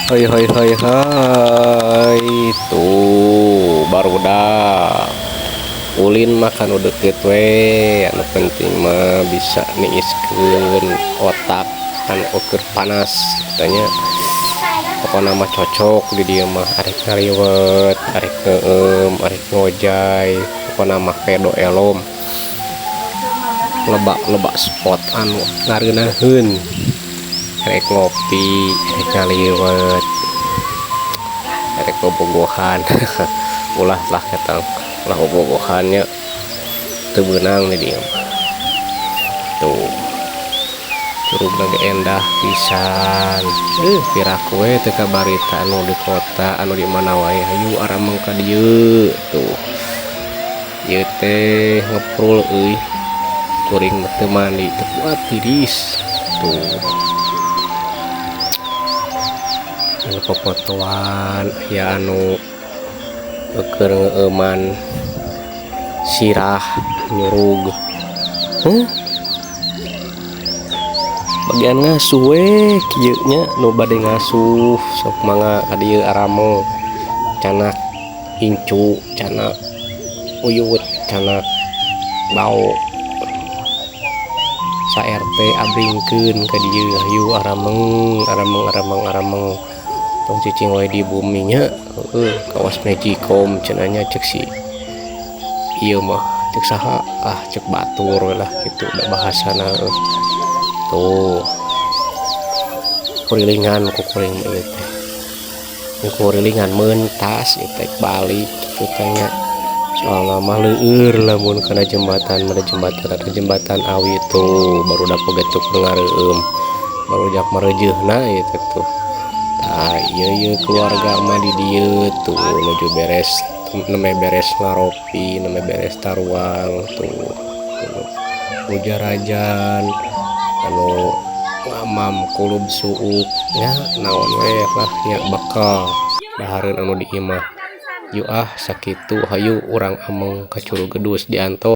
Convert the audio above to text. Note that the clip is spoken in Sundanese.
Hai hai hai hai. Tuh barudak ulin makan udah deket we, anu penting mah bisa niiskeun otak kan ukur panas katanya. Pokoknya mah cocok di dia mah arek ngariwet arek arek ngojay, pokoknya mah pedo elom lebak spot anu ngareunaheun arek ngopi arek ngaliwet arek bobogohan. Ulah lah ketang ulah bobogohannya teu beunang di dieu mah. Tuh curug lagi endah pisan. Pirak we teu kabarita anu di kota anu di mana wae hayu arameng ka dieu. Tuh ieu teh ngeprul euy kuring teu mandi teu kuat tiris. Tuh anu popotoan ya anu keur ngeuman sirah nyurug bagian ngasuh we kieu nya nu bade ngasuh sok mangga ka dieu arameng canak incu canak uyut canak bau sa RT abringkeun ka dieu hayu arameng tong cicing wae di bumi nya. Kawas Magicom cenanya cek si ieu mah cek saha cek batur lah gitu da bahasana. Tuh kurilingan ku kuring ieu teh kurilingan mentas ieu teh balik kitu teh nya soalna mah leueur lamun kana jembatan jembatan awi tuh baru dapat getuk ngareum baru jak marejeuna ieu teh tuh. Ieu keluarga mah di dieu tuh nuju beres neme beres ngaropi neme beres taruang tuh nu jarajan anu ngamam kulub suuk nya naon we lah nya bakal dahareun anu di imah. Yu sakitu hayu urang ameng ka Curug Gedus dianto.